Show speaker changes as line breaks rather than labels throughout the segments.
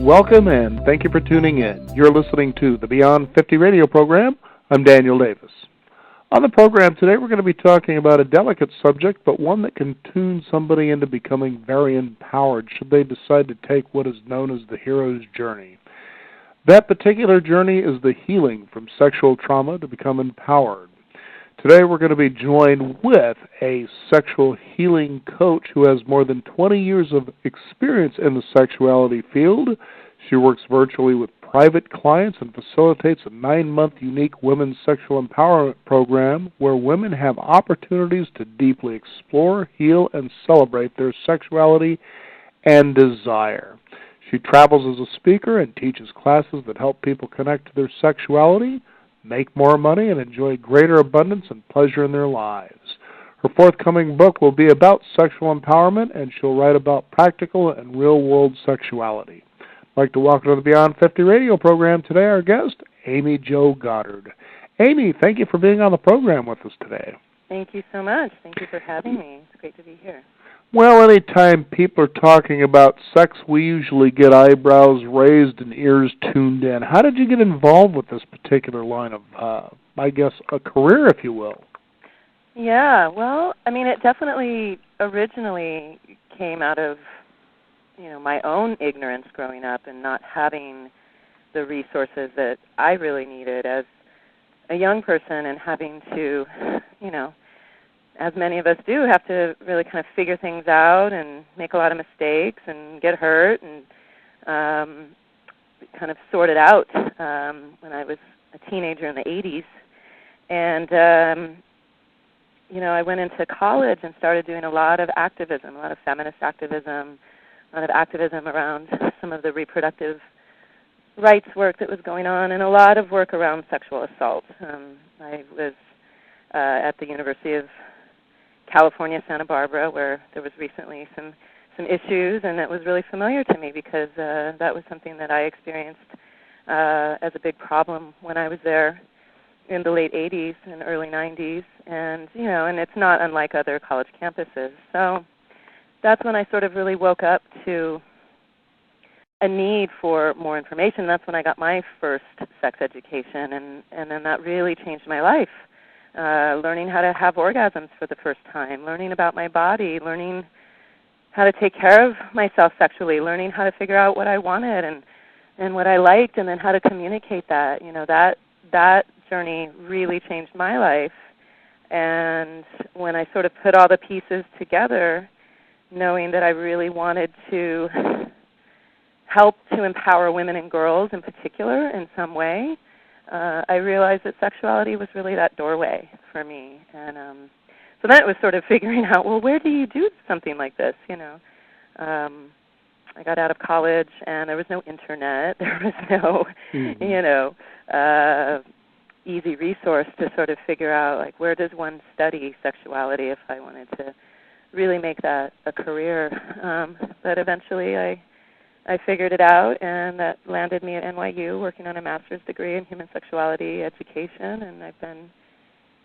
welcome, and thank you for tuning in. You're listening to the Beyond 50 radio program. I'm Daniel Davis. On the program today, we're going to be talking about a delicate subject, but one that can tune somebody into becoming very empowered should they decide to take what is known as the hero's journey. That particular journey is the healing from sexual trauma to become empowered. Today we're going to be joined with a sexual healing coach who has more than 20 years of experience in the sexuality field. She works virtually with private clients and facilitates a 9-month unique women's sexual empowerment program where women have opportunities to deeply explore, heal, and celebrate their sexuality and desire. She travels as a speaker and teaches classes that help people connect to their sexuality, make more money, and enjoy greater abundance and pleasure in their lives. Her forthcoming book will be about sexual empowerment, and she'll write about practical and real-world sexuality. I'd like to welcome to the Beyond 50 radio program today our guest, Amy Jo Goddard. Amy, thank you for being on the program with us today.
Thank you so much. Thank you for having me. It's great to be here.
Well, anytime people are talking about sex, we usually get eyebrows raised and ears tuned in. How did you get involved with this particular line of, I guess, a career, if you will?
Yeah, well, I mean, it definitely originally came out of, my own ignorance growing up and not having the resources that I really needed as a young person and having to, as many of us do, have to really kind of figure things out and make a lot of mistakes and get hurt and kind of sort it out when I was a teenager in the 80s. And, I went into college and started doing a lot of activism, a lot of feminist activism, a lot of activism around some of the reproductive rights work that was going on, and a lot of work around sexual assault. I was at the University of California, Santa Barbara, where there was recently some issues, and it was really familiar to me because that was something that I experienced as a big problem when I was there in the late 80s and early 90s, and it's not unlike other college campuses. So that's when I sort of really woke up to a need for more information. That's when I got my first sex education, and then that really changed my life. Learning how to have orgasms for the first time, learning about my body, learning how to take care of myself sexually, learning how to figure out what I wanted and what I liked, and then how to communicate that. That journey really changed my life. And when I sort of put all the pieces together, knowing that I really wanted to help to empower women and girls in particular in some way, I realized that sexuality was really that doorway for me. And so then it was sort of figuring out, well, where do you do something like this, I got out of college, and there was no internet. There was no, easy resource to sort of figure out, like, where does one study sexuality if I wanted to really make that a career. But eventually I figured it out, and that landed me at NYU working on a master's degree in human sexuality education, and I've been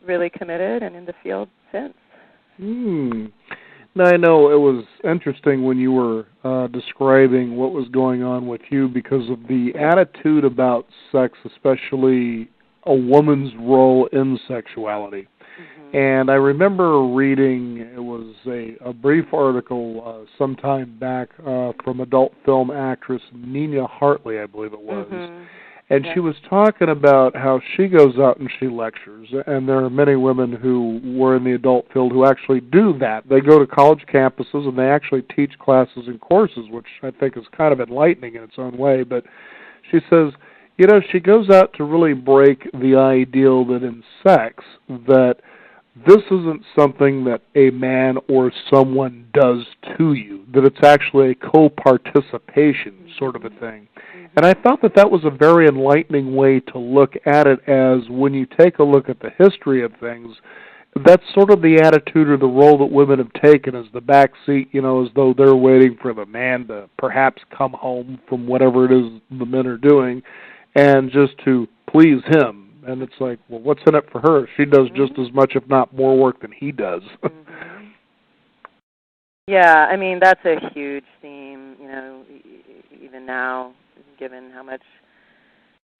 really committed and in the field since.
Now, I know it was interesting when you were describing what was going on with you because of the attitude about sex, especially a woman's role in sexuality. And I remember reading, it was a brief article sometime back from adult film actress Nina Hartley, I believe it was. And she was talking about how she goes out and she lectures, and there are many women who were in the adult field who actually do that. They go to college campuses and they actually teach classes and courses, which I think is kind of enlightening in its own way. But she says, she goes out to really break the ideal that in sex, that this isn't something that a man or someone does to you, that it's actually a co-participation sort of a thing. And I thought that was a very enlightening way to look at it, as when you take a look at the history of things, that's sort of the attitude or the role that women have taken as the back seat, as though they're waiting for the man to perhaps come home from whatever it is the men are doing, and just to please him. And it's like, well, what's in it for her? She does just as much, if not more work than he does.
Yeah, I mean, that's a huge theme, even now given how much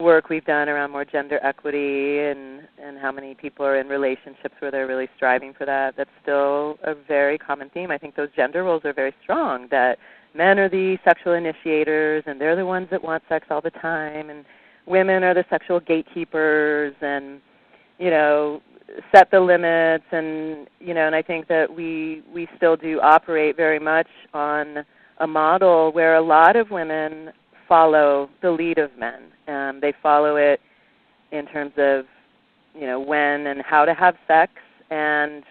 work we've done around more gender equity and how many people are in relationships where they're really striving for that, that's still a very common theme. I think those gender roles are very strong, that men are the sexual initiators and they're the ones that want sex all the time, and women are the sexual gatekeepers and, set the limits, and, and I think that we still do operate very much on a model where a lot of women follow the lead of men. They follow it in terms of, when and how to have sex, and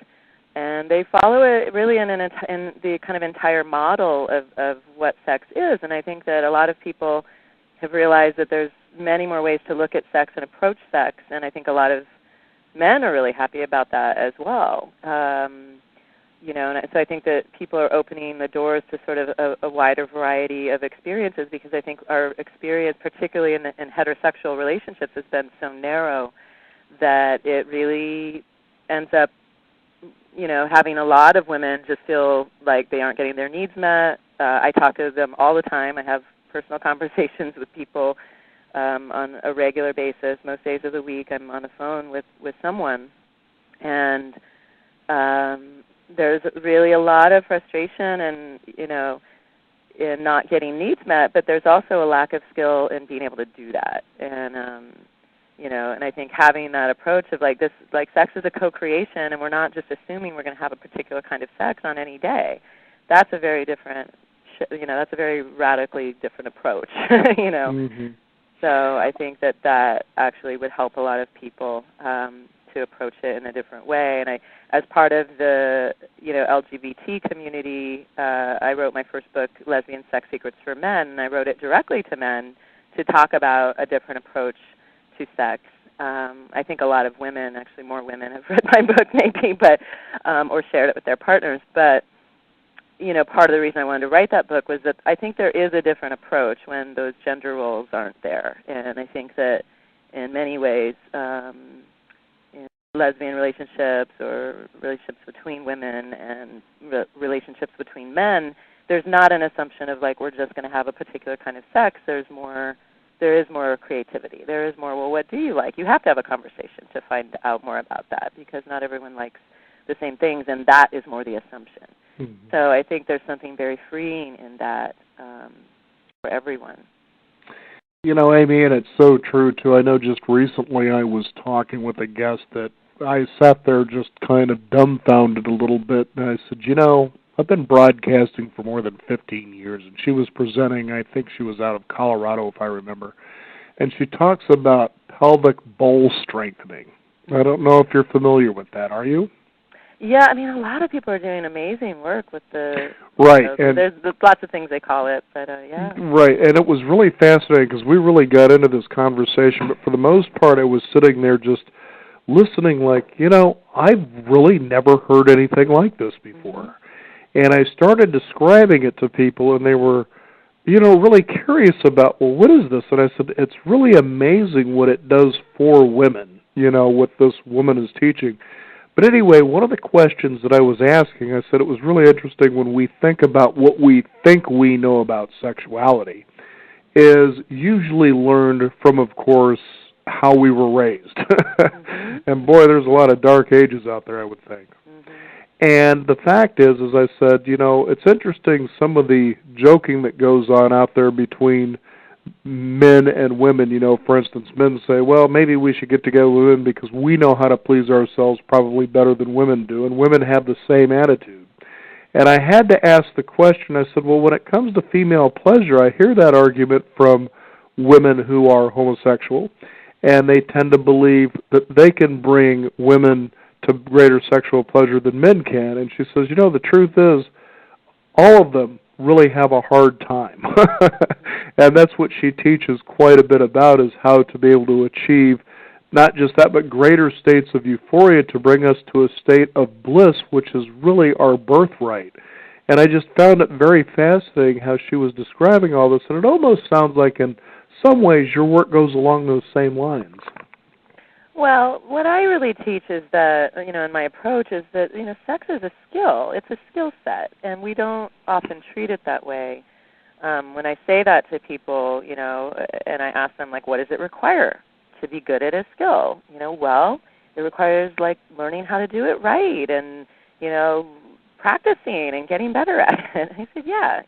they follow it really in the kind of entire model of what sex is. And I think that a lot of people have realized that there's many more ways to look at sex and approach sex, and I think a lot of men are really happy about that as well. And so I think that people are opening the doors to sort of a wider variety of experiences, because I think our experience, particularly in heterosexual relationships, has been so narrow that it really ends up, having a lot of women just feel like they aren't getting their needs met. I talk to them all the time. I have personal conversations with people on a regular basis. Most days of the week I'm on the phone with someone, and there's really a lot of frustration and, in not getting needs met, but there's also a lack of skill in being able to do that. And, and I think having that approach of sex is a co-creation, and we're not just assuming we're going to have a particular kind of sex on any day. That's a very different, that's a very radically different approach,
Mm-hmm.
So I think that actually would help a lot of people to approach it in a different way. And as part of the LGBT community, I wrote my first book, Lesbian Sex Secrets for Men, and I wrote it directly to men to talk about a different approach to sex. I think a lot of women, actually more women, have read my book maybe, but or shared it with their partners. But part of the reason I wanted to write that book was that I think there is a different approach when those gender roles aren't there. And I think that in many ways, in lesbian relationships or relationships between women and relationships between men, there's not an assumption of we're just going to have a particular kind of sex. There is more creativity. There is more, well, what do you like? You have to have a conversation to find out more about that, because not everyone likes the same things, and that is more the assumption. Mm-hmm. So I think there's something very freeing in that for everyone.
Amy, and it's so true, too. I know just recently I was talking with a guest that I sat there just kind of dumbfounded a little bit, and I said, I've been broadcasting for more than 15 years, and she was presenting, I think she was out of Colorado, if I remember, and she talks about pelvic bowl strengthening. I don't know if you're familiar with that. Are you?
Yeah, a lot of people are doing amazing work with the...
Right.
And there's lots of things they call it, but yeah.
Right, and it was really fascinating because we really got into this conversation, but for the most part I was sitting there just listening I've really never heard anything like this before. Mm-hmm. And I started describing it to people, and they were, really curious about, well, what is this? And I said, it's really amazing what it does for women, what this woman is teaching. But anyway, one of the questions that I was asking, I said it was really interesting when we think about what we think we know about sexuality, is usually learned from, of course, how we were raised. Mm-hmm. And boy, there's a lot of dark ages out there, I would think. Mm-hmm. And the fact is, as I said, it's interesting some of the joking that goes on out there between men and women. For instance, men say, well, maybe we should get together with women because we know how to please ourselves probably better than women do, and women have the same attitude. And I had to ask the question, I said, well, when it comes to female pleasure, I hear that argument from women who are homosexual, and they tend to believe that they can bring women to greater sexual pleasure than men can. And she says, the truth is, all of them really have a hard time. And that's what she teaches quite a bit about, is how to be able to achieve not just that, but greater states of euphoria to bring us to a state of bliss, which is really our birthright. And I just found it very fascinating how she was describing all this, and it almost sounds like in some ways your work goes along those same lines.
Well, what I really teach is that, in my approach is that, sex is a skill. It's a skill set, and we don't often treat it that way. When I say that to people, and I ask them, like, what does it require to be good at a skill? Well, it requires, like, learning how to do it right and, practicing and getting better at it. I said, yeah,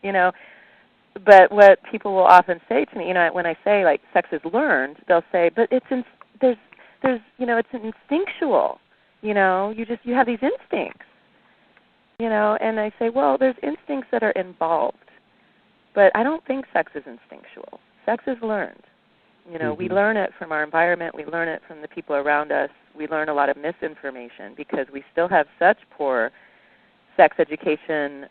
But what people will often say to me, when I say, like, sex is learned, they'll say, but there's it's instinctual. You have these instincts. And I say, well, there's instincts that are involved. But I don't think sex is instinctual. Sex is learned. We learn it from our environment. We learn it from the people around us. We learn a lot of misinformation because we still have such poor sex education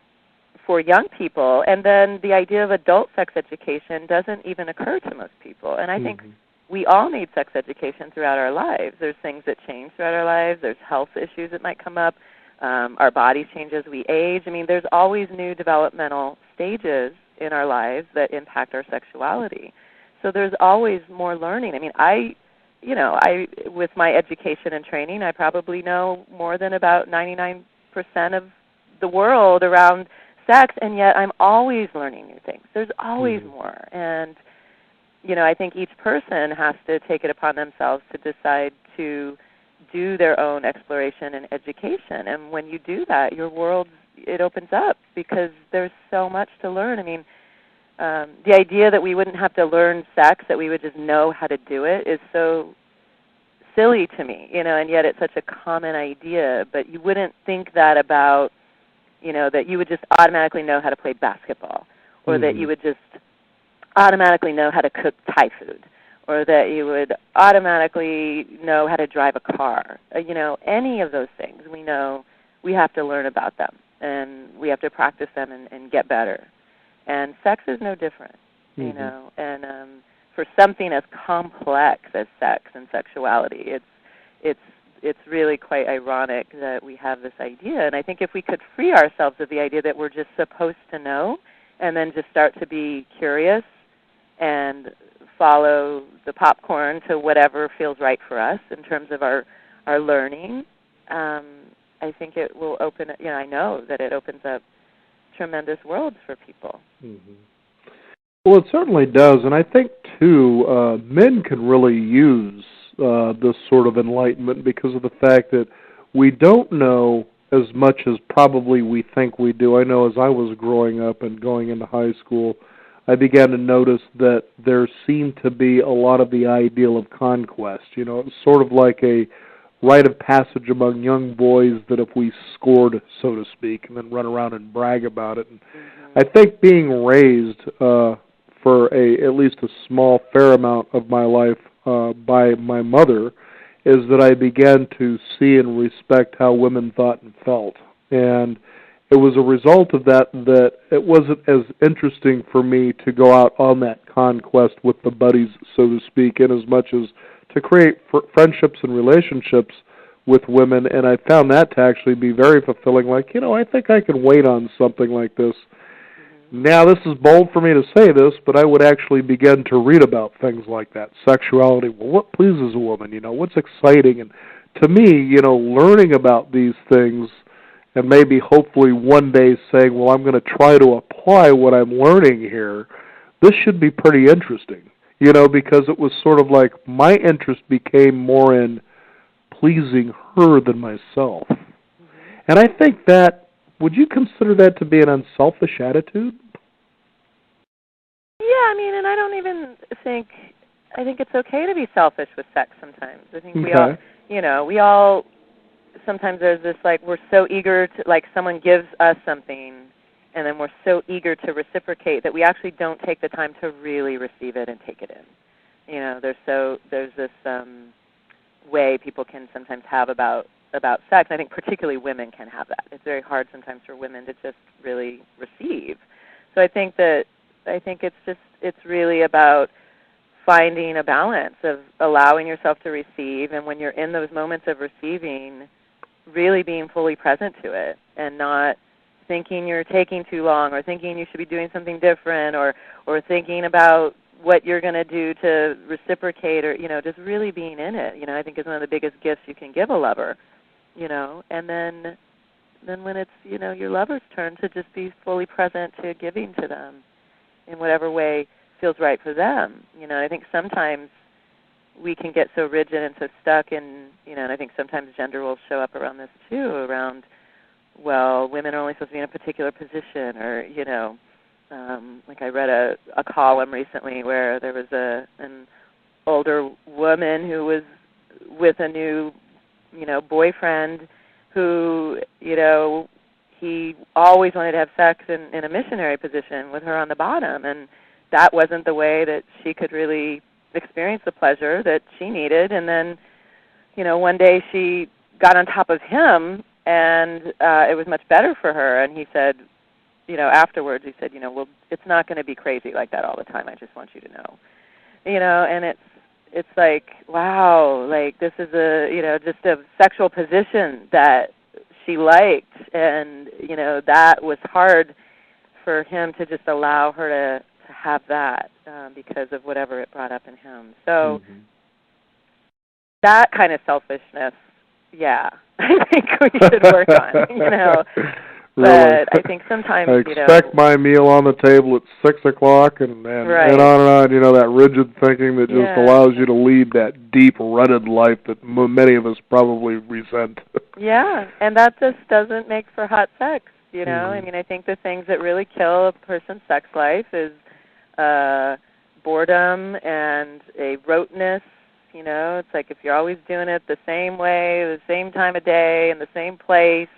for young people. And then the idea of adult sex education doesn't even occur to most people. And I think we all need sex education throughout our lives. There's things that change throughout our lives. There's health issues that might come up. Our bodies change as we age. I mean, there's always new developmental stages in our lives that impact our sexuality. So there's always more learning. I mean, I with my education and training, I probably know more than about 99% of the world around sex, and yet I'm always learning new things. There's always more. And, I think each person has to take it upon themselves to decide to do their own exploration and education. And when you do that, your world, it opens up because there's so much to learn. I mean, the idea that we wouldn't have to learn sex, that we would just know how to do it is so silly to me, and yet it's such a common idea. But you wouldn't think that about, that you would just automatically know how to play basketball, or that you would just automatically know how to cook Thai food, or that you would automatically know how to drive a car. Any of those things, we know we have to learn about them, and we have to practice them and get better. And sex is no different, And for something as complex as sex and sexuality, it's really quite ironic that we have this idea. And I think if we could free ourselves of the idea that we're just supposed to know, and then just start to be curious and follow the popcorn to whatever feels right for us in terms of our learning, I think it will open, I know that it opens up tremendous worlds for people.
Well, it certainly does, and I think, too, men can really use this sort of enlightenment because of the fact that we don't know as much as probably we think we do. I know as I was growing up and going into high school, I began to notice that there seemed to be a lot of the ideal of conquest. It was sort of like a rite of passage among young boys that if we scored, so to speak, and then run around and brag about it. And I think being raised for at least a small, fair amount of my life by my mother is that I began to see and respect how women thought and felt. And it was a result of that it wasn't as interesting for me to go out on that conquest with the buddies, so to speak, in as much as to create friendships and relationships with women, and I found that to actually be very fulfilling. Like, I think I can wait on something like this. Now, this is bold for me to say this, but I would actually begin to read about things like that. Sexuality, well, what pleases a woman, what's exciting? And to me, learning about these things and maybe hopefully one day saying, well, I'm going to try to apply what I'm learning here, this should be pretty interesting, because it was sort of like my interest became more in pleasing her than myself. And I think that, would you consider that to be an unselfish attitude?
Yeah, and I don't even think, I think it's okay to be selfish with sex sometimes. I think we all, sometimes there's this, like, we're so eager to, like, someone gives us something, and then we're so eager to reciprocate that we actually don't take the time to really receive it and take it in. There's this way people can sometimes have about sex. I think particularly women can have that. It's very hard sometimes for women to just really receive. So I think it's really about finding a balance of allowing yourself to receive, and when you're in those moments of receiving, really being fully present to it and not thinking you're taking too long or thinking you should be doing something different or thinking about what you're going to do to reciprocate or, just really being in it, I think is one of the biggest gifts you can give a lover, and then when it's, your lover's turn to just be fully present to giving to them in whatever way feels right for them. I think sometimes we can get so rigid and so stuck in, and I think sometimes gender will show up around this too, around, well, women are only supposed to be in a particular position, or, like I read a column recently where there was an older woman who was with a new, boyfriend who, he always wanted to have sex in a missionary position with her on the bottom, and that wasn't the way that she could really experience the pleasure that she needed. And then, one day she got on top of him, and it was much better for her. And he said, afterwards, he said, well, it's not going to be crazy like that all the time. I just want you to know. And it's like, wow, like this is just a sexual position that she liked, and, that was hard for him to just allow her to have that because of whatever it brought up in him. So that kind of selfishness, yeah, I think we should work on,
Really?
But I think sometimes,
I expect my meal on the table at 6 o'clock, and
right.
and on, that rigid thinking that just allows you to lead that deep, rutted life that many of us probably resent.
Yeah, and that just doesn't make for hot sex, I mean, I think the things that really kill a person's sex life is boredom and a roteness. It's like if you're always doing it the same way, the same time of day, in the same place,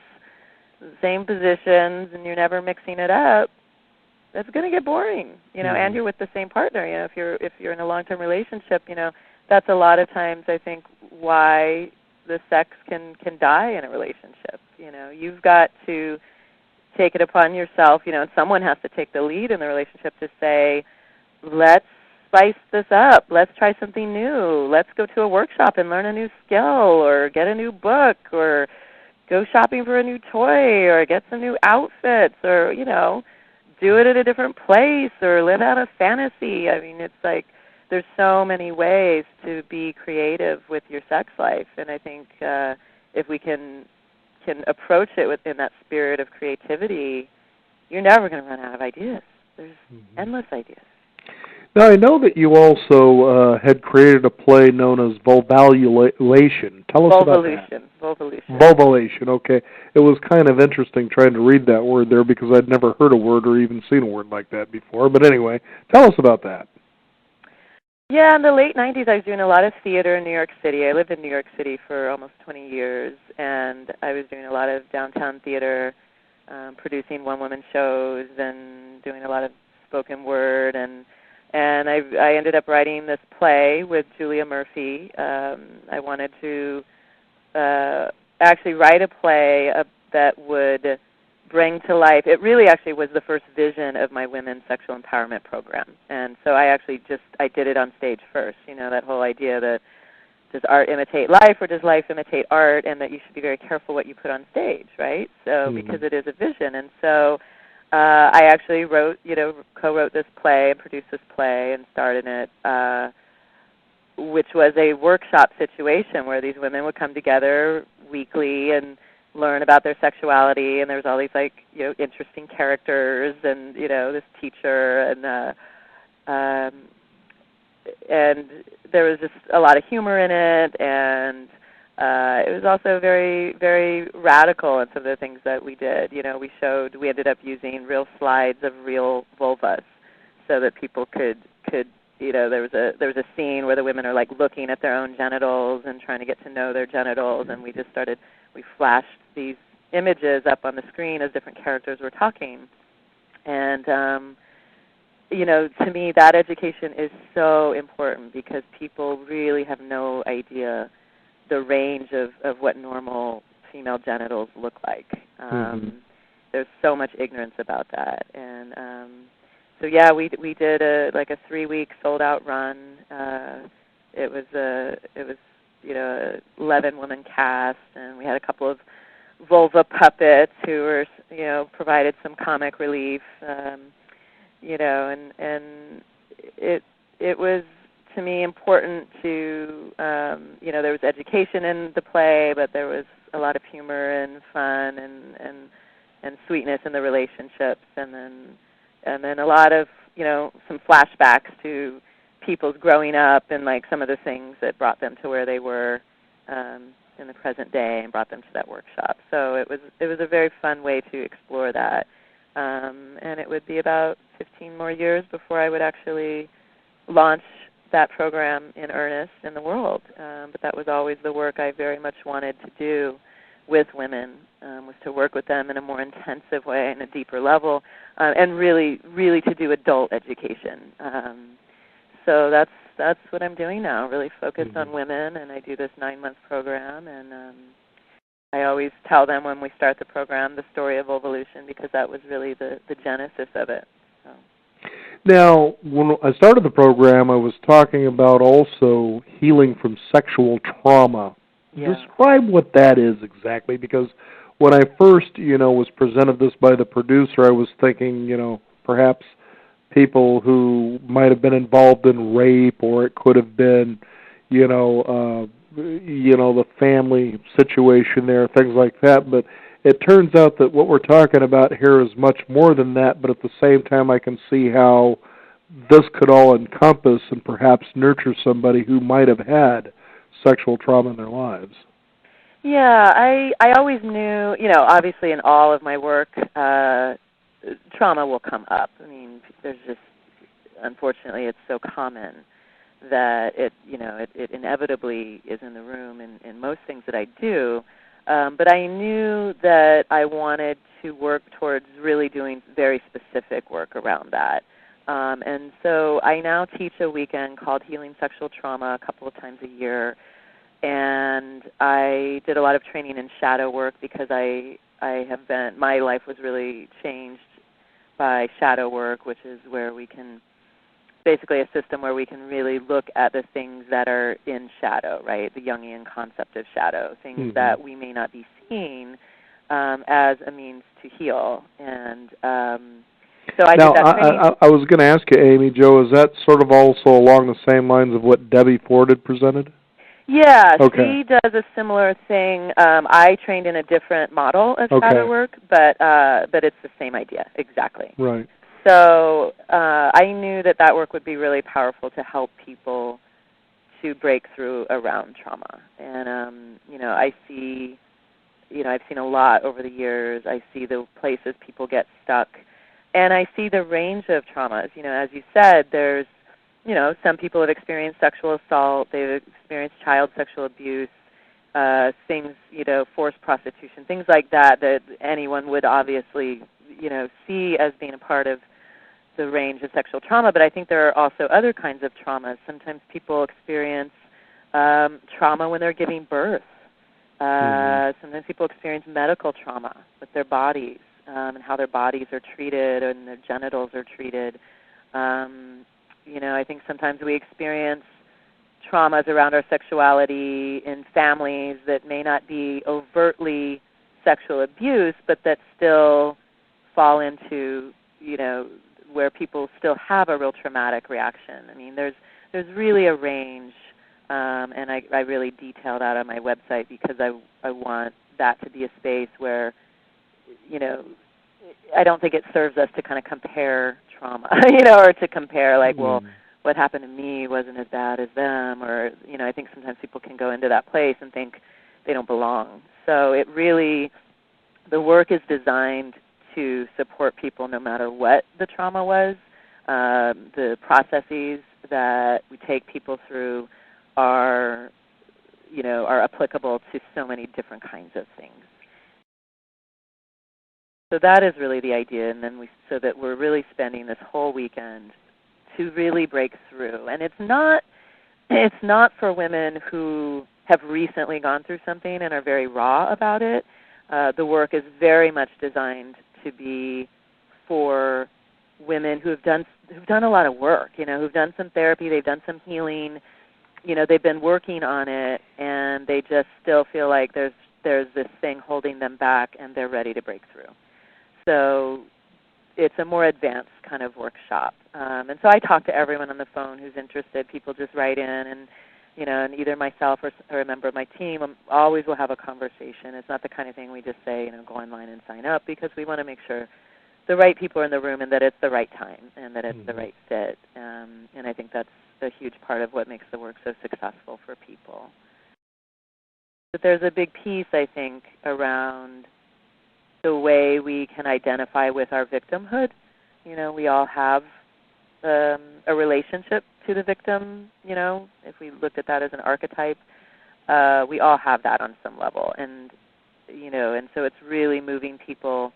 the same positions, and you're never mixing it up, that's going to get boring, and you're with the same partner. If you're in a long-term relationship, that's a lot of times I think why the sex can die in a relationship. You've got to take it upon yourself, and someone has to take the lead in the relationship to say, let's spice this up. Let's try something new. Let's go to a workshop and learn a new skill, or get a new book, or go shopping for a new toy, or get some new outfits, or, do it at a different place, or live out a fantasy. I mean, it's like there's so many ways to be creative with your sex life, and I think if we can approach it within that spirit of creativity, you're never going to run out of ideas. There's endless ideas.
Now, I know that you also had created a play known as Volvulation. Tell us about that. Volvulation, okay. It was kind of interesting trying to read that word there because I'd never heard a word or even seen a word like that before. But anyway, tell us about that.
Yeah, in the late 90s, I was doing a lot of theater in New York City. I lived in New York City for almost 20 years, and I was doing a lot of downtown theater, producing one-woman shows and doing a lot of spoken word, and I ended up writing this play with Julia Murphy. I wanted to actually write a play that would bring to life. It really actually was the first vision of my women's sexual empowerment program. And so I did it on stage first, that whole idea that does art imitate life or does life imitate art, and that you should be very careful what you put on stage, right? So because it is a vision. And so I actually co-wrote this play and produced this play and starred in it, which was a workshop situation where these women would come together weekly and learn about their sexuality, and there was all these interesting characters, and this teacher, and there was just a lot of humor in it, and it was also very, very radical in some of the things that we did. We ended up using real slides of real vulvas so that people could there was a scene where the women are looking at their own genitals and trying to get to know their genitals, and we flashed these images up on the screen as different characters were talking. And to me, that education is so important because people really have no idea the range of what normal female genitals look like. There's so much ignorance about that, and so yeah, we did a 3-week sold out run. It was 11-woman cast, and we had a couple of vulva puppets who were provided some comic relief. And it was, to me, important to there was education in the play, but there was a lot of humor and fun and sweetness in the relationships, and then and then a lot of, some flashbacks to people's growing up and like some of the things that brought them to where they were in the present day and brought them to that workshop. So it was a very fun way to explore that. And it would be about 15 more years before I would actually launch that program in earnest in the world. But that was always the work I very much wanted to do with women, was to work with them in a more intensive way and a deeper level, and really to do adult education. So that's what I'm doing now, really focused on women, and I do this 9-month program, and I always tell them when we start the program the story of evolution, because that was really the genesis of it. So.
Now, when I started the program, I was talking about also healing from sexual trauma.
Yeah.
Describe what that is exactly, because when I first, was presented this by the producer, I was thinking, perhaps people who might have been involved in rape, or it could have been, the family situation there, things like that. But it turns out that what we're talking about here is much more than that, but at the same time I can see how this could all encompass and perhaps nurture somebody who might have had sexual trauma in their lives.
Yeah, I always knew, obviously in all of my work, trauma will come up. I mean, there's just, unfortunately, it's so common that it inevitably is in the room in most things that I do. But I knew that I wanted to work towards really doing very specific work around that. And so I now teach a weekend called Healing Sexual Trauma a couple of times a year. And I did a lot of training in shadow work because my life was really changed by shadow work, which is where we can, basically a system where we can really look at the things that are in shadow, right? The Jungian concept of shadow, things that we may not be seeing as a means to heal. And so I did that training.
I was going to ask you, Amy Jo, is that sort of also along the same lines of what Debbie Ford had presented?
Yeah,
okay.
She does a similar thing. I trained in a different model of shadow work, but it's the same idea, exactly.
Right.
So I knew that work would be really powerful to help people to break through around trauma. And, I see, I've seen a lot over the years. I see the places people get stuck. And I see the range of traumas. As you said, there's, some people have experienced sexual assault. They've experienced child sexual abuse, things, forced prostitution, things like that anyone would obviously, see as being a part of the range of sexual trauma. But I think there are also other kinds of traumas. Sometimes people experience trauma when they're giving birth. Sometimes people experience medical trauma with their bodies and how their bodies are treated and their genitals are treated. I think sometimes we experience traumas around our sexuality in families that may not be overtly sexual abuse, but that still fall into, where people still have a real traumatic reaction. I mean, there's really a range, and I really detail that on my website because I want that to be a space where, I don't think it serves us to kind of compare trauma, or to compare well, what happened to me wasn't as bad as them, or, I think sometimes people can go into that place and think they don't belong. So it really, the work is designed to support people no matter what the trauma was. The processes that we take people through are applicable to so many different kinds of things. So that is really the idea, and then so that we're really spending this whole weekend to really break through. And it's not for women who have recently gone through something and are very raw about it. The work is very much designed to be for women who've done a lot of work, who've done some therapy, they've done some healing, they've been working on it, and they just still feel like there's this thing holding them back, and they're ready to break through. So it's a more advanced kind of workshop. And so I talk to everyone on the phone who's interested. People just write in, and and either myself or a member of my team always will have a conversation. It's not the kind of thing we just say, go online and sign up, because we want to make sure the right people are in the room and that it's the right time and that it's the right fit. And I think that's a huge part of what makes the work so successful for people. But there's a big piece, I think, around the way we can identify with our victimhood. You know, we all have a relationship to the victim, you know, if we looked at that as an archetype. We all have that on some level. And, you know, and so it's really moving people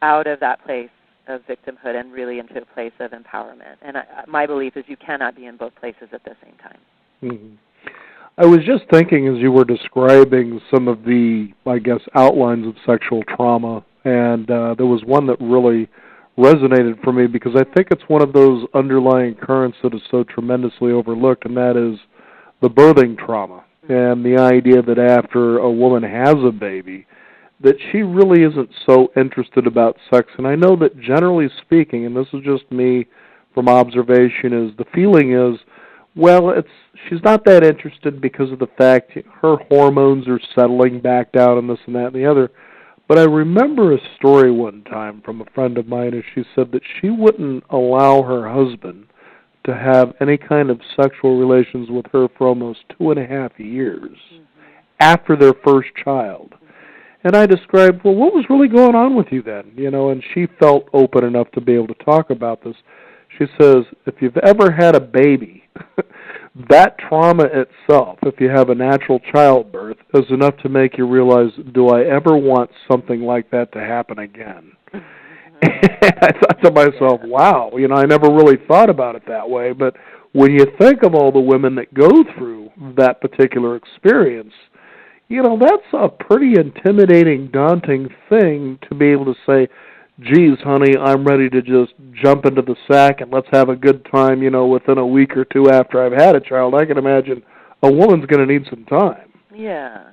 out of that place of victimhood and really into a place of empowerment. And my belief is you cannot be in both places at the same time.
Mm-hmm. I was just thinking as you were describing some of the, I guess, outlines of sexual trauma, and there was one that really resonated for me because I think it's one of those underlying currents that is so tremendously overlooked, and that is the birthing trauma and the idea that after a woman has a baby, that she really isn't so interested about sex. And I know that generally speaking, and this is just me from observation, is the feeling is, well, she's not that interested because of the fact her hormones are settling back down and this and that and the other. But I remember a story one time from a friend of mine, and she said that she wouldn't allow her husband to have any kind of sexual relations with her for almost 2.5 years after their first child. And I described, well, what was really going on with you then? You know, and she felt open enough to be able to talk about this. She says, if you've ever had a baby, that trauma itself, if you have a natural childbirth, is enough to make you realize, do I ever want something like that to happen again? And I thought to myself, wow, you know, I never really thought about it that way. But when you think of all the women that go through that particular experience, you know, that's a pretty intimidating, daunting thing to be able to say, geez, honey, I'm ready to just jump into the sack and let's have a good time, you know, within a week or two after I've had a child. I can imagine a woman's going to need some time.
Yeah.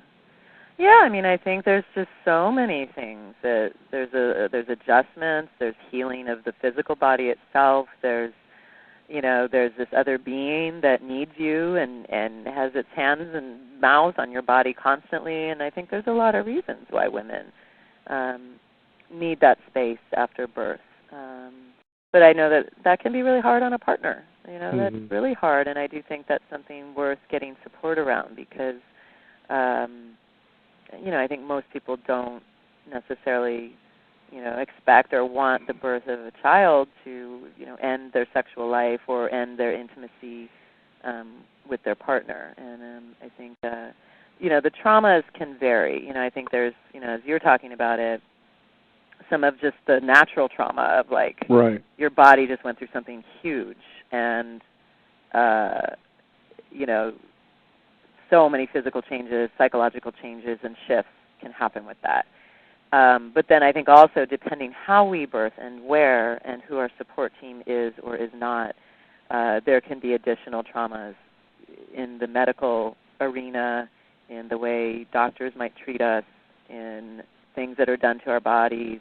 Yeah, I mean, I think there's just so many things. That there's adjustments, there's healing of the physical body itself, there's this other being that needs you and has its hands and mouths on your body constantly, and I think there's a lot of reasons why women need that space after birth. But I know that can be really hard on a partner. You know, that's really hard, and I do think that's something worth getting support around because, you know, I think most people don't necessarily, you know, expect or want the birth of a child to, you know, end their sexual life or end their intimacy with their partner. And I think, you know, the traumas can vary. You know, I think there's, you know, as you're talking about it, some of just the natural trauma of like your body just went through something huge and, you know, so many physical changes, psychological changes, and shifts can happen with that. But then I think also depending how we birth and where and who our support team is or is not, there can be additional traumas in the medical arena, in the way doctors might treat us, in things that are done to our bodies.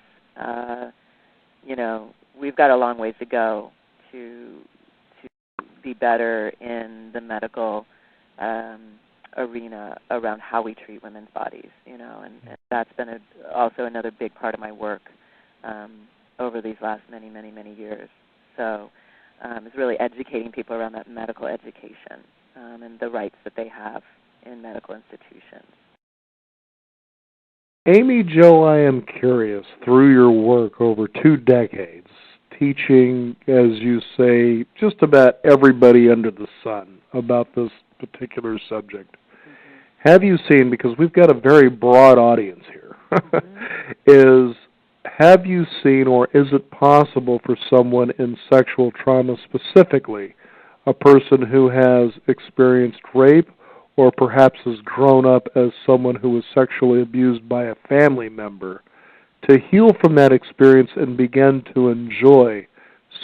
You know, we've got a long ways to go to be better in the medical arena around how we treat women's bodies, you know, and that's been also another big part of my work over these last many, many, many years. So it's really educating people around that medical education and the rights that they have in medical institutions.
Amy Jo, I am curious, through your work over 2 decades, teaching, as you say, just about everybody under the sun about this particular subject, have you seen, because we've got a very broad audience here, have you seen or is it possible for someone in sexual trauma specifically, a person who has experienced rape or perhaps has grown up as someone who was sexually abused by a family member, to heal from that experience and begin to enjoy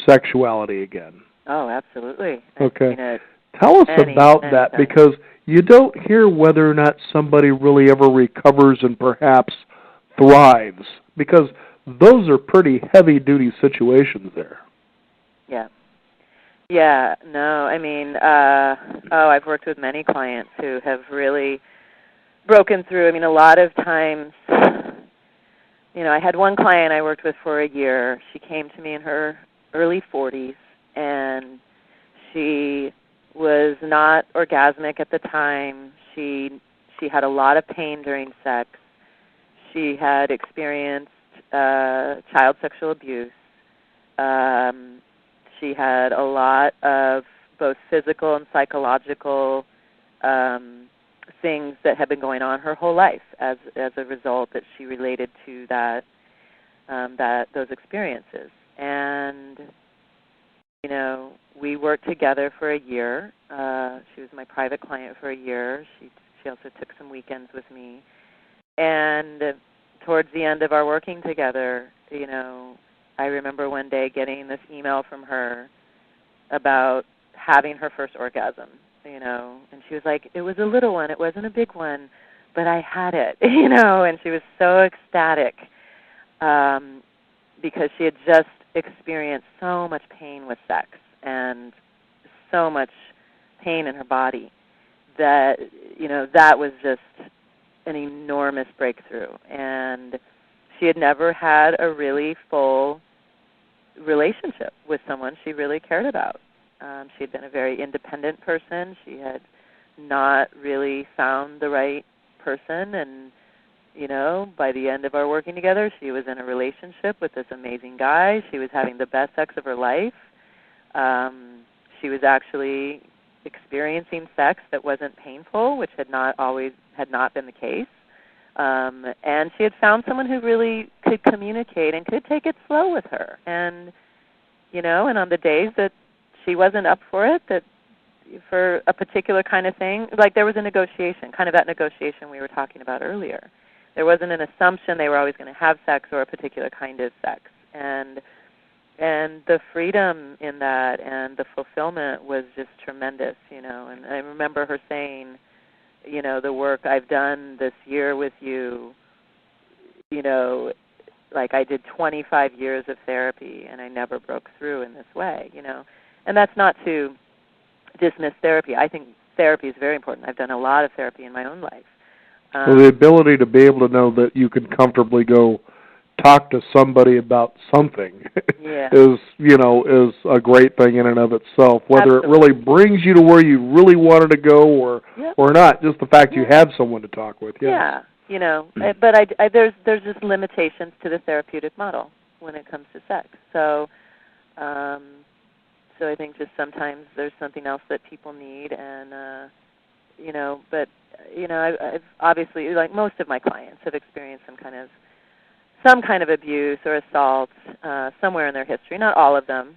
sexuality again?
Oh, absolutely.
Okay. Tell us about that, because you don't hear whether or not somebody really ever recovers and perhaps thrives, because those are pretty heavy-duty situations there.
Yeah. Yeah, no, I mean, I've worked with many clients who have really broken through. I mean, a lot of times, I had one client I worked with for a year. She came to me in her early 40s, and she was not orgasmic at the time. She had a lot of pain during sex. She had experienced child sexual abuse. She had a lot of both physical and psychological things that had been going on her whole life as a result that she related to those experiences. And we worked together for a year. She was my private client for a year. She also took some weekends with me. And towards the end of our working together, I remember one day getting this email from her about having her first orgasm, and she was like, it was a little one, it wasn't a big one, but I had it, and she was so ecstatic because she had just experienced so much pain with sex and so much pain in her body that, that was just an enormous breakthrough. And she had never had a really full relationship with someone she really cared about. She had been a very independent person. She had not really found the right person, and by the end of our working together, she was in a relationship with this amazing guy. She was having the best sex of her life. She was actually experiencing sex that wasn't painful, which had not been the case. And she had found someone who really could communicate and could take it slow with her. And and on the days that she wasn't up for it, that for a particular kind of thing, like there was a negotiation, kind of that negotiation we were talking about earlier. There wasn't an assumption they were always going to have sex or a particular kind of sex. And the freedom in that and the fulfillment was just tremendous, And I remember her saying, the work I've done this year with you, like I did 25 years of therapy and I never broke through in this way, And that's not to dismiss therapy. I think therapy is very important. I've done a lot of therapy in my own life.
Well, the ability to be able to know that you can comfortably go talk to somebody about something is a great thing in and of itself. Whether
Absolutely.
it really brings you to where you really wanted to go or not, just the fact you have someone to talk with.
Yeah, but there's just limitations to the therapeutic model when it comes to sex. So I think just sometimes there's something else that people need, and I've obviously, like most of my clients, have experienced some kind of abuse or assault somewhere in their history. Not all of them,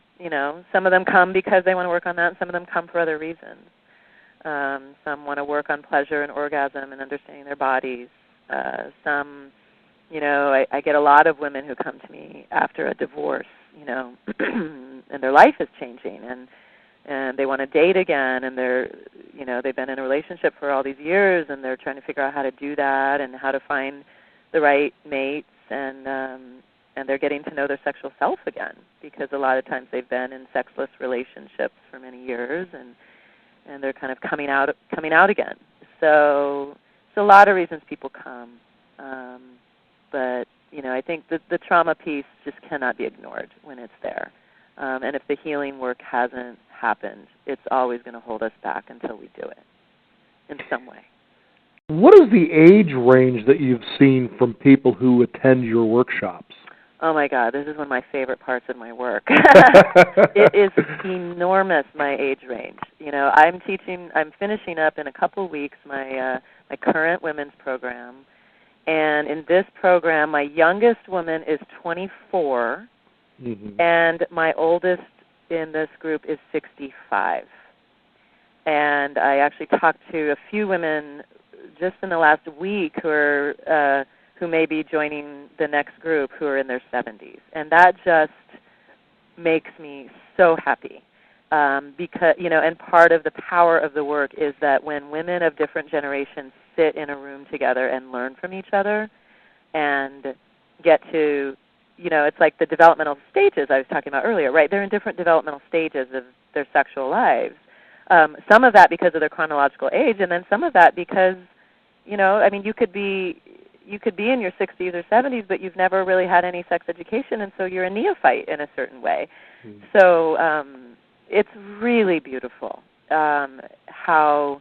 Some of them come because they want to work on that, and some of them come for other reasons. Some want to work on pleasure and orgasm and understanding their bodies. Some, I get a lot of women who come to me after a divorce, and their life is changing, and they want to date again, and they've been in a relationship for all these years, and they're trying to figure out how to do that and how to find the right mates, and they're getting to know their sexual self again, because a lot of times they've been in sexless relationships for many years, and they're kind of coming out again. So it's a lot of reasons people come, but I think the trauma piece just cannot be ignored when it's there. And if the healing work hasn't happened, it's always going to hold us back until we do it in some way.
What is the age range that you've seen from people who attend your workshops?
Oh, my God, this is one of my favorite parts of my work. It is enormous, my age range. I'm finishing up in a couple of weeks my current women's program. And in this program, my youngest woman is 24, and my oldest in this group is 65. And I actually talked to a few women just in the last week who may be joining the next group who are in their 70s. And that just makes me so happy. Because, and part of the power of the work is that when women of different generations sit in a room together and learn from each other and get to, it's like the developmental stages I was talking about earlier, right? They're in different developmental stages of their sexual lives. Some of that because of their chronological age, and then some of that because, you could be, you could be in your 60s or 70s, but you've never really had any sex education, and so you're a neophyte in a certain way. So it's really beautiful how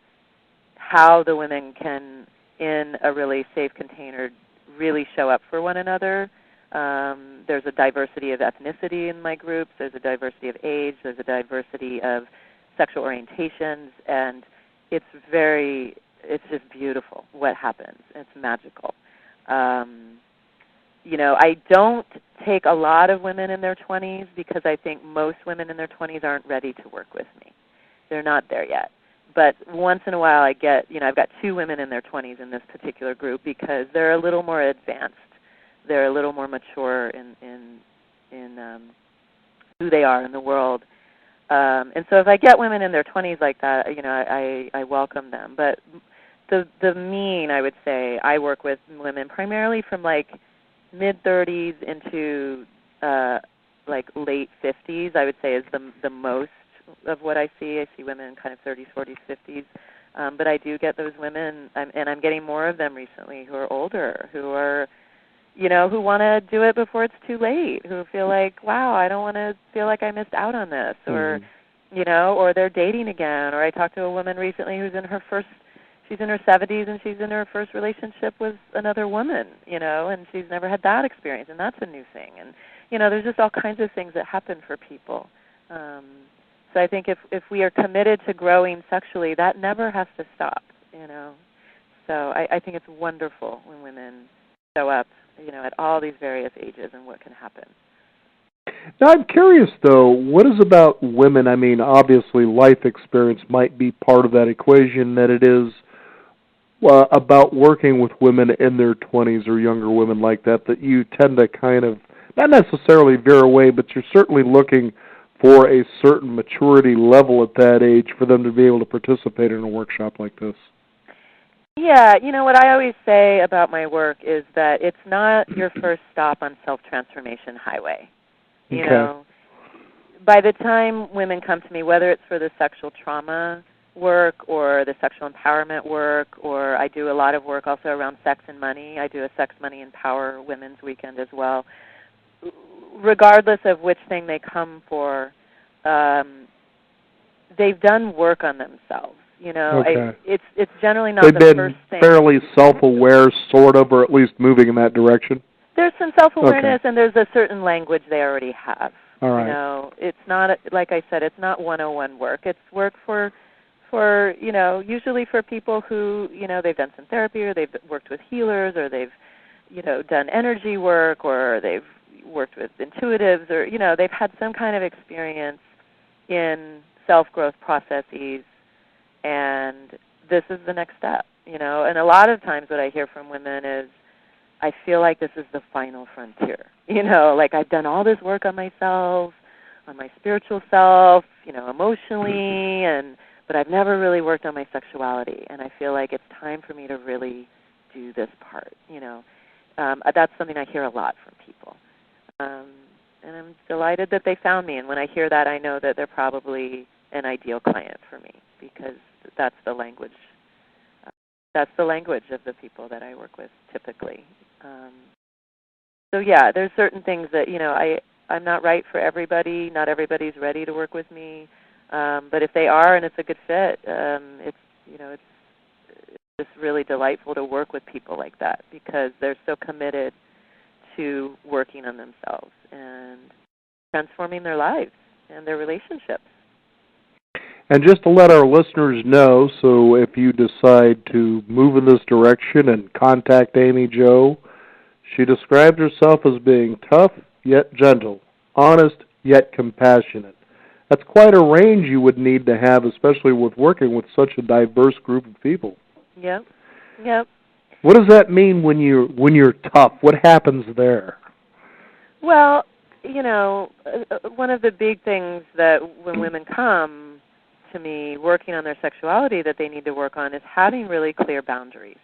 the women can, in a really safe container, really show up for one another. There's a diversity of ethnicity in my groups. There's a diversity of age. There's a diversity of sexual orientations, and it's just beautiful what happens. It's magical. I don't take a lot of women in their 20s because I think most women in their 20s aren't ready to work with me. They're not there yet. But once in a while I get, I've got 2 women in their 20s in this particular group because they're a little more advanced. They're a little more mature in who they are in the world. And so if I get women in their 20s like that, I welcome them. But the mean, I would say, I work with women primarily from like mid-30s into like late 50s, I would say is the most of what I see. I see women in kind of 30s, 40s, 50s. But I do get those women, and I'm getting more of them recently who are older, who are, who want to do it before it's too late, who feel like, wow, I don't want to feel like I missed out on this, or, or they're dating again. Or I talked to a woman recently who's she's in her 70s and she's in her first relationship with another woman, and she's never had that experience, and that's a new thing. And, there's just all kinds of things that happen for people. So I think if we are committed to growing sexually, that never has to stop, So I think it's wonderful when women show up, at all these various ages and what can happen.
Now, I'm curious, though, what is about women? I mean, obviously life experience might be part of that equation, that it is about working with women in their 20s or younger women like that you tend to kind of, not necessarily veer away, but you're certainly looking for a certain maturity level at that age for them to be able to participate in a workshop like this.
Yeah, what I always say about my work is that it's not your first stop on self-transformation highway. You know, by the time women come to me, whether it's for the sexual trauma work or the sexual empowerment work, or I do a lot of work also around sex and money. I do a Sex, Money, Empower Women's Weekend as well. Regardless of which thing they come for, they've done work on themselves. It's generally not the first thing.
They've been fairly self-aware, sort of, or at least moving in that direction?
There's some self-awareness, and there's a certain language they already have.
All right.
It's not, like I said, it's not 101 work. It's work for usually for people who, they've done some therapy, or they've worked with healers, or they've, done energy work, or they've worked with intuitives, or, they've had some kind of experience in self-growth processes, and this is the next step, And a lot of times what I hear from women is, I feel like this is the final frontier. Like I've done all this work on myself, on my spiritual self, emotionally, but I've never really worked on my sexuality, and I feel like it's time for me to really do this part. That's something I hear a lot from people. And I'm delighted that they found me, and when I hear that, I know that they're probably an ideal client for me, because that's the language. That's the language of the people that I work with typically. So yeah, there's certain things that I'm not right for everybody. Not everybody's ready to work with me, but if they are and it's a good fit, it's just really delightful to work with people like that, because they're so committed to working on themselves and transforming their lives and their relationships.
And just to let our listeners know, so if you decide to move in this direction and contact Amy Jo, she described herself as being tough yet gentle, honest yet compassionate. That's quite a range you would need to have, especially with working with such a diverse group of people.
Yep.
What does that mean when you're tough? What happens there?
Well, one of the big things that when women come to me working on their sexuality that they need to work on is having really clear boundaries,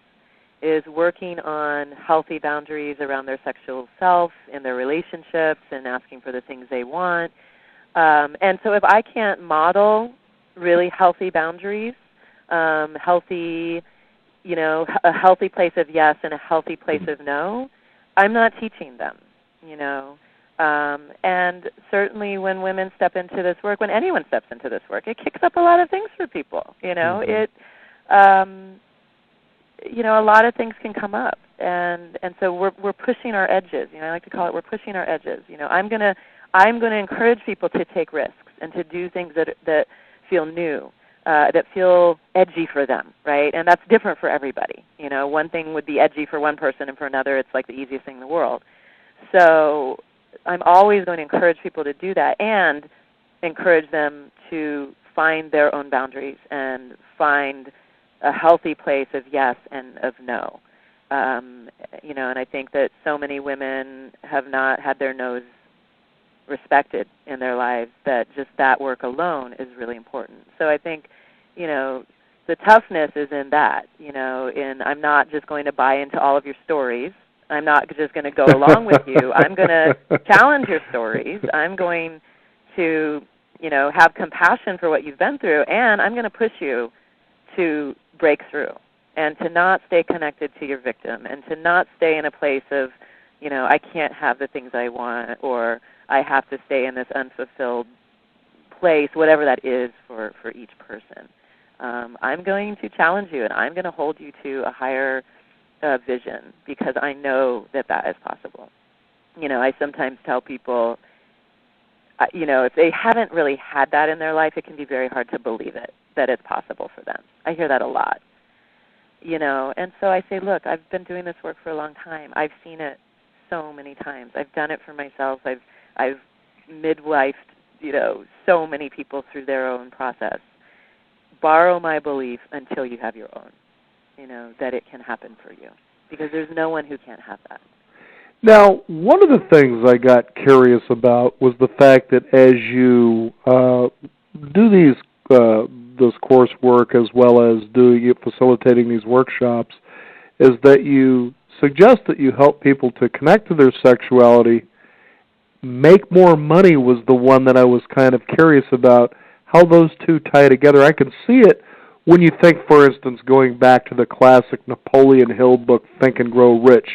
is working on healthy boundaries around their sexual self in their relationships and asking for the things they want. And so if I can't model really healthy boundaries, healthy a healthy place of yes and a healthy place of no, I'm not teaching them, And certainly when women step into this work, when anyone steps into this work, it kicks up a lot of things for people, It, a lot of things can come up. And so we're pushing our edges. I like to call it we're pushing our edges. I'm gonna encourage people to take risks and to do things that feel new, that feel edgy for them, right? And that's different for everybody. One thing would be edgy for one person, and for another, it's like the easiest thing in the world. So I'm always going to encourage people to do that and encourage them to find their own boundaries and find a healthy place of yes and of no. And I think that so many women have not had their no's respected in their lives, that just that work alone is really important. So I think, the toughness is in that, in I'm not just going to buy into all of your stories. I'm not just going to go along with you. I'm going to challenge your stories. I'm going to, have compassion for what you've been through, and I'm going to push you to break through and to not stay connected to your victim and to not stay in a place of, I can't have the things I want, or I have to stay in this unfulfilled place, whatever that is for each person. I'm going to challenge you, and I'm going to hold you to a higher vision, because I know that is possible. I sometimes tell people, if they haven't really had that in their life, it can be very hard to believe it, that it's possible for them. I hear that a lot. And so I say, look, I've been doing this work for a long time. I've seen it so many times. I've done it for myself. I've midwifed, so many people through their own process. Borrow my belief until you have your own, that it can happen for you, because there's no one who can't have that.
Now, one of the things I got curious about was the fact that as you do this coursework, as well as facilitating these workshops, is that you suggest that you help people to connect to their sexuality. Make more money was the one that I was kind of curious about, how those two tie together. I can see it when you think, for instance, going back to the classic Napoleon Hill book, Think and Grow Rich,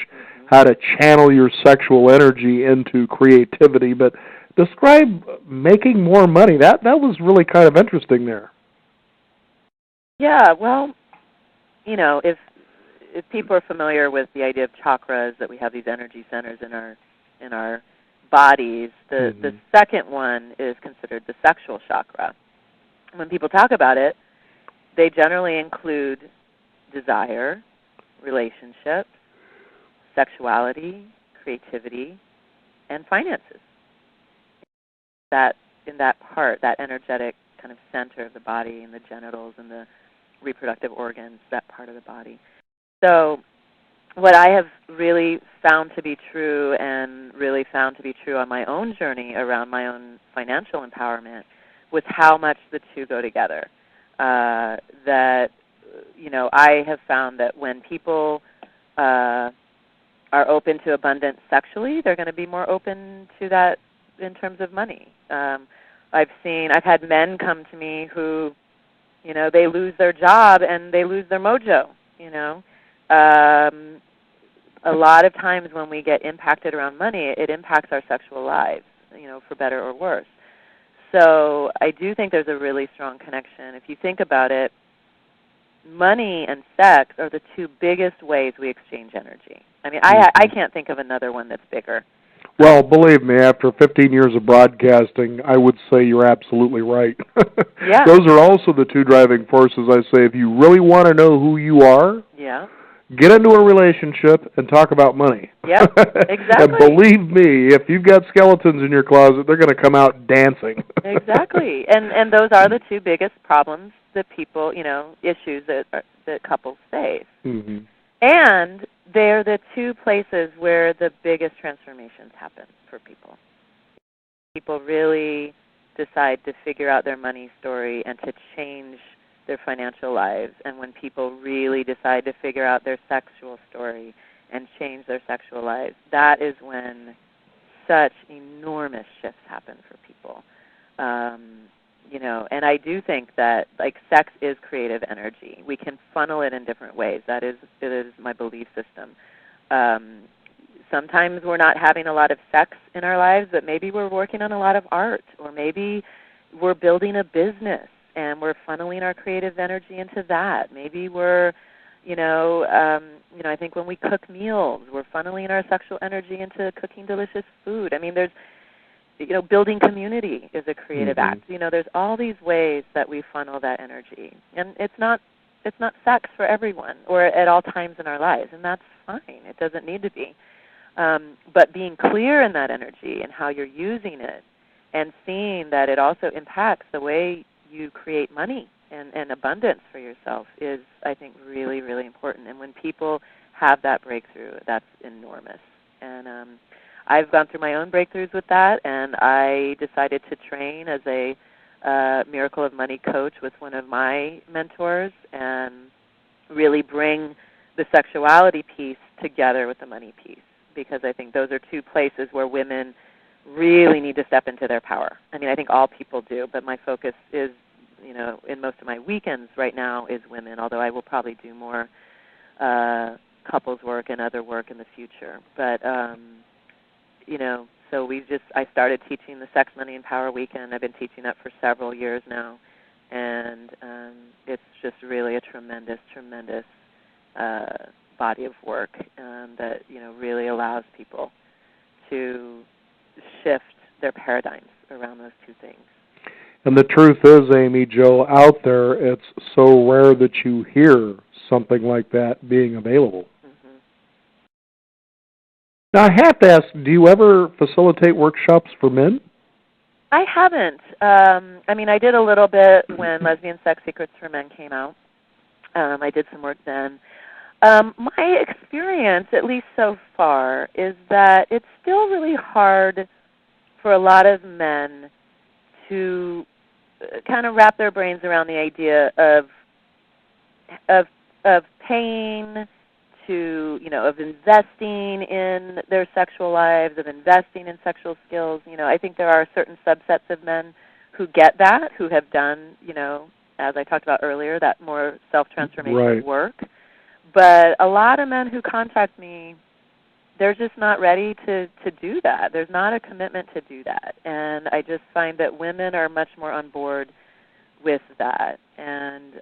how to channel your sexual energy into creativity. But describe making more money. That was really kind of interesting there.
Yeah, well, if people are familiar with the idea of chakras, that we have these energy centers in our bodies, the second one is considered the sexual chakra. When people talk about it, they generally include desire, relationships, sexuality, creativity, and finances. That in that part, that energetic kind of center of the body, and the genitals and the reproductive organs, that part of the body. So what I have really found to be true, and really found to be true on my own journey around my own financial empowerment, was how much the two go together. That, I have found that when people are open to abundance sexually, they're going to be more open to that in terms of money. I've had men come to me who, they lose their job and they lose their mojo, A lot of times when we get impacted around money, it impacts our sexual lives, for better or worse. So I do think there's a really strong connection. If you think about it, money and sex are the two biggest ways we exchange energy. I mean, I can't think of another one that's bigger.
Well, believe me, after 15 years of broadcasting, I would say you're absolutely right.
Yeah.
Those are also the two driving forces. I say, if you really want to know who you are, get into a relationship and talk about money.
Yeah, exactly.
And believe me, if you've got skeletons in your closet, they're going to come out dancing.
Exactly. And those are the two biggest problems that people, issues that couples face. Mm-hmm. And they're the two places where the biggest transformations happen for people. People really decide to figure out their money story and to change their financial lives. And when people really decide to figure out their sexual story and change their sexual lives, that is when such enormous shifts happen for people. And I do think that like sex is creative energy. We can funnel it in different ways. It is my belief system. Sometimes we're not having a lot of sex in our lives, but maybe we're working on a lot of art, or maybe we're building a business and we're funneling our creative energy into that. Maybe we're, I think when we cook meals, we're funneling our sexual energy into cooking delicious food. I mean, there's, building community is a creative act. There's all these ways that we funnel that energy, and it's not sex for everyone or at all times in our lives, and that's fine. It doesn't need to be. But being clear in that energy and how you're using it, and seeing that it also impacts the way you create money and abundance for yourself is, I think, really, really important. And when people have that breakthrough, that's enormous. And I've gone through my own breakthroughs with that, and I decided to train as a Miracle of Money coach with one of my mentors and really bring the sexuality piece together with the money piece, because I think those are two places where women really need to step into their power. I mean, I think all people do, but my focus is, in most of my weekends right now is women, although I will probably do more couples work and other work in the future. But, so I started teaching the Sex, Money, and Power Weekend. I've been teaching that for several years now, and it's just really a tremendous, tremendous body of work that, really allows people to shift their paradigms around those two things.
And the truth is, Amy Jo, out there, it's so rare that you hear something like that being available.
Mm-hmm.
Now, I have to ask, do you ever facilitate workshops for men?
I haven't. I did a little bit when Lesbian Sex Secrets for Men came out. I did some work then. My experience, at least so far, is that it's still really hard for a lot of men to kind of wrap their brains around the idea of paying, of investing in their sexual lives, of investing in sexual skills. I think there are certain subsets of men who get that, who have done, as I talked about earlier, that more self-transformation work. But a lot of men who contact me, they're just not ready to do that. There's not a commitment to do that. And I just find that women are much more on board with that. And,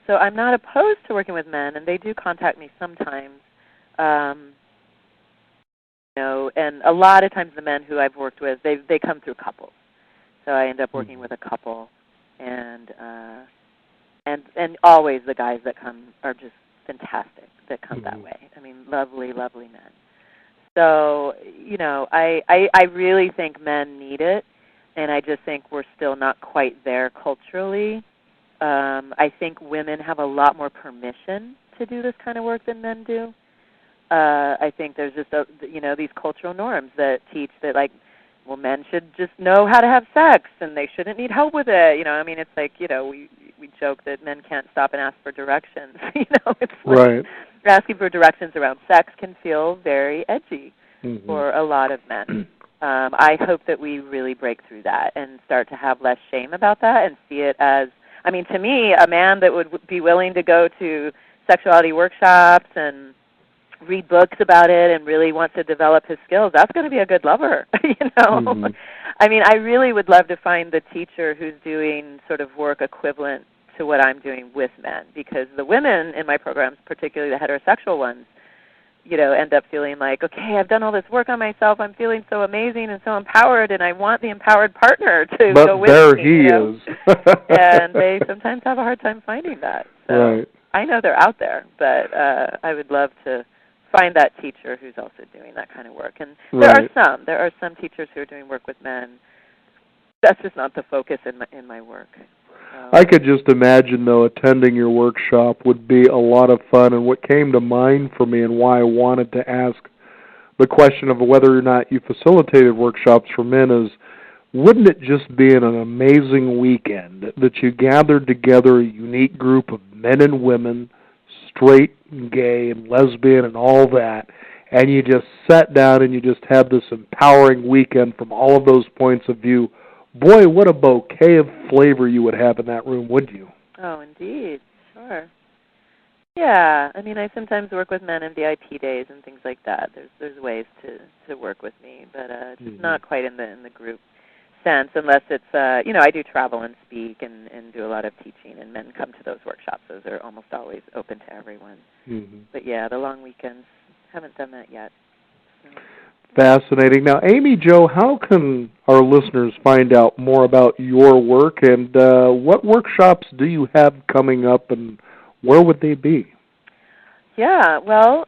so I'm not opposed to working with men, and they do contact me sometimes. And a lot of times the men who I've worked with, they come through couples. So I end up working with a couple, and always the guys that come are just fantastic that come that way. I mean, lovely, lovely men. So, I really think men need it, and I just think we're still not quite there culturally. I think women have a lot more permission to do this kind of work than men do. I think there's just, these cultural norms that teach that, like, well, men should just know how to have sex, and they shouldn't need help with it. It's like, we joke that men can't stop and ask for directions. It's like asking for directions around sex can feel very edgy for a lot of men. I hope that we really break through that and start to have less shame about that and see it as, to me, a man that would be willing to go to sexuality workshops and read books about it and really wants to develop his skills, that's going to be a good lover, I really would love to find the teacher who's doing sort of work equivalent to what I'm doing with men, because the women in my programs, particularly the heterosexual ones, end up feeling like, okay, I've done all this work on myself, I'm feeling so amazing and so empowered, and I want the empowered partner to go with me.
But there he is.
And they sometimes have a hard time finding that. So I know they're out there, but I would love to find that teacher who's also doing that kind of work. And there are some teachers who are doing work with men. That's just not the focus in my work.
I could just imagine, though, attending your workshop would be a lot of fun. And what came to mind for me and why I wanted to ask the question of whether or not you facilitated workshops for men is, wouldn't it just be an amazing weekend that you gathered together a unique group of men and women, straight and gay and lesbian and all that, and you just sat down and you just had this empowering weekend from all of those points of view? Boy, what a bouquet of flavor you would have in that room, wouldn't you?
Oh, indeed. Sure. Yeah, I mean, I sometimes work with men in VIP days and things like that. There's ways to work with me, but just not quite in the group sense, unless it's I do travel and speak and do a lot of teaching, and men come to those workshops. Those are almost always open to everyone. But yeah, the long weekends, haven't done that yet. So.
Fascinating. Now, Amy Jo, how can our listeners find out more about your work, and what workshops do you have coming up, and where would they be?
Yeah, well,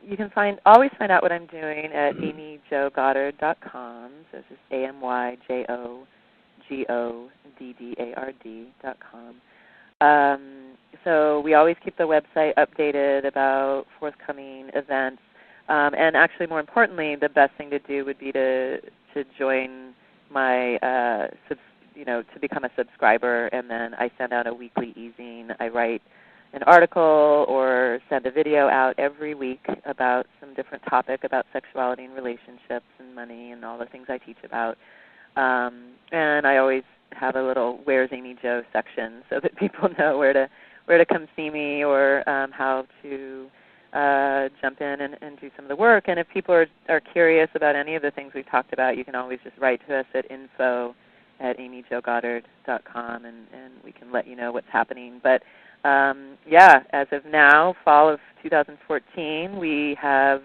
you can always find out what I'm doing at amyjogoddard.com. So it's just amyjogoddard.com. So we always keep the website updated about forthcoming events. And actually, more importantly, the best thing to do would be to join my, to become a subscriber, and then I send out a weekly e-zine. I write an article or send a video out every week about some different topic about sexuality and relationships and money and all the things I teach about. And I always have a little "Where's Amy Jo" section so that people know where to come see me, or how to jump in and do some of the work. And if people are curious about any of the things we've talked about, you can always just write to us at info@amyjogoddard.com, and we can let you know what's happening. But as of now, fall of 2014, we have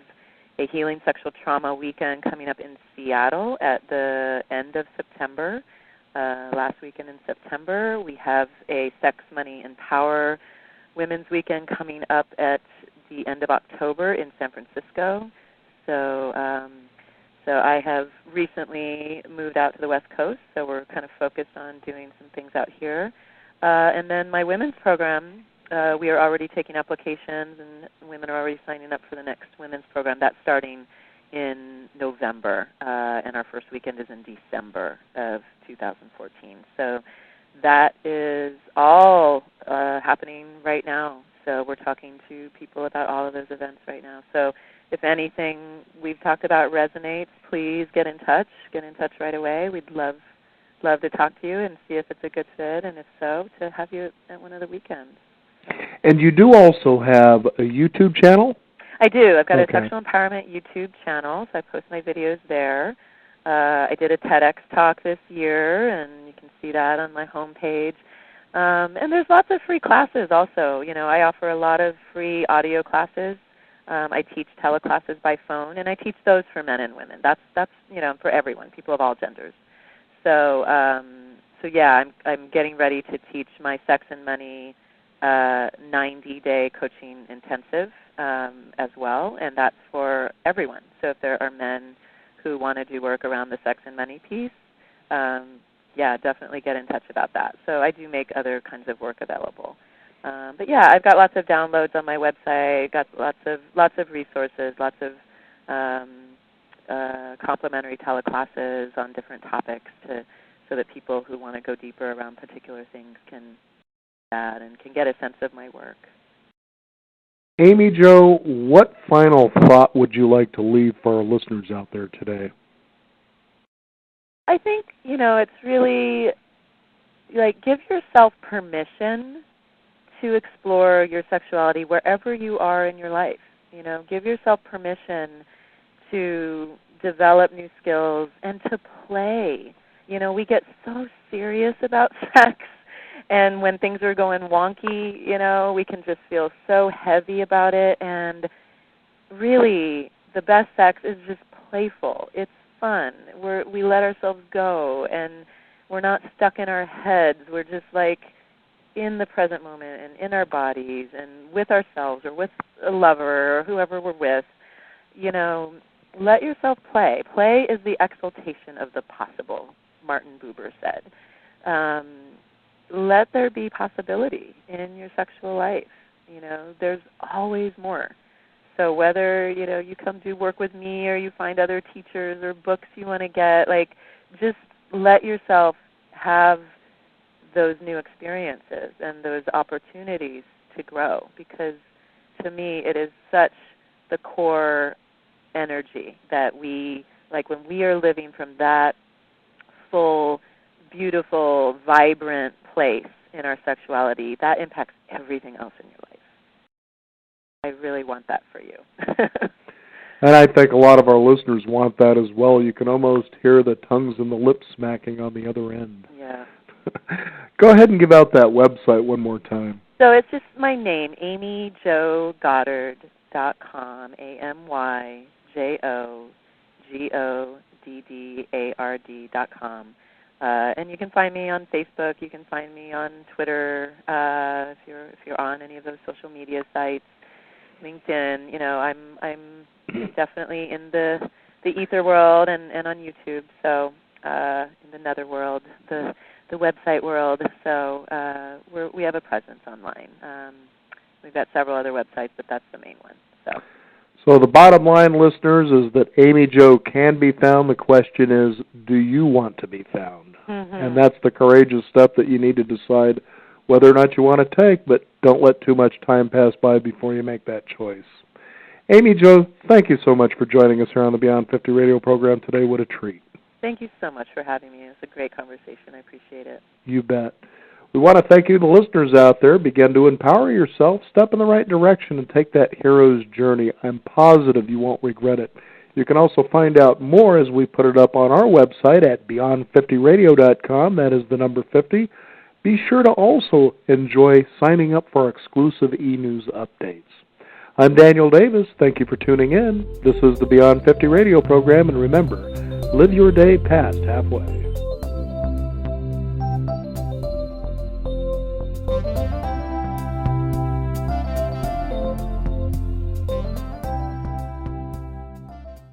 a Healing Sexual Trauma Weekend coming up in Seattle at the end of September. Last weekend in September. We have a Sex, Money, and Power Women's Weekend coming up at the end of October in San Francisco. So I have recently moved out to the West Coast, so we're kind of focused on doing some things out here. And then my women's program, we are already taking applications, and women are already signing up for the next women's program. That's starting in November, and our first weekend is in December of 2014. So that is all happening right now. So we're talking to people about all of those events right now. So if anything we've talked about resonates, please get in touch. Get in touch right away. We'd love to talk to you and see if it's a good fit, and if so, to have you at one of the weekends.
And you do also have a YouTube channel?
I do. I've got a sexual empowerment YouTube channel, so I post my videos there. I did a TEDx talk this year, and you can see that on my homepage. And there's lots of free classes also. I offer a lot of free audio classes. I teach teleclasses by phone, and I teach those for men and women. That's for everyone, people of all genders. So I'm getting ready to teach my Sex and Money 90-day coaching intensive as well, and that's for everyone. So if there are men who want to do work around the sex and money piece, definitely get in touch about that. So I do make other kinds of work available. But I've got lots of downloads on my website, got lots of resources, lots of complimentary teleclasses on different topics so that people who want to go deeper around particular things can do that and can get a sense of my work.
Amy Jo, what final thought would you like to leave for our listeners out there today?
I think, it's really give yourself permission to explore your sexuality wherever you are in your life. Give yourself permission to develop new skills and to play. We get so serious about sex, and when things are going wonky, we can just feel so heavy about it. And really, the best sex is just playful. It's fun. We let ourselves go, and we're not stuck in our heads. We're just in the present moment and in our bodies and with ourselves or with a lover or whoever we're with. Let yourself play. Play is the exaltation of the possible, Martin Buber said. Let there be possibility in your sexual life. There's always more. So whether, you come do work with me or you find other teachers or books you want to get, just let yourself have those new experiences and those opportunities to grow, because to me it is such the core energy that we, when we are living from that full beautiful, vibrant place in our sexuality, that impacts everything else in your life. I really want that for you.
And I think a lot of our listeners want that as well. You can almost hear the tongues and the lips smacking on the other end.
Yeah.
Go ahead and give out that website one more time.
So it's just my name, AmyJoGoddard.com, AmyJoGoddard.com. And you can find me on Facebook. You can find me on Twitter if you're on any of those social media sites. LinkedIn. You know, I'm definitely in the ether world and on YouTube. So in the netherworld, the website world. So we have a presence online. We've got several other websites, but that's the main one.
So the bottom line, listeners, is that Amy Jo can be found. The question is, do you want to be found? Mm-hmm. And that's the courageous step that you need to decide whether or not you want to take, but don't let too much time pass by before you make that choice. Amy Jo, thank you so much for joining us here on the Beyond 50 radio program today. What a treat.
Thank you so much for having me. It was a great conversation. I appreciate it.
You bet. We want to thank you, the listeners out there. Begin to empower yourself, step in the right direction, and take that hero's journey. I'm positive you won't regret it. You can also find out more as we put it up on our website at beyond50radio.com. That is the number 50. Be sure to also enjoy signing up for our exclusive e-news updates. I'm Daniel Davis. Thank you for tuning in. This is the Beyond 50 radio program, and remember, live your day past halfway.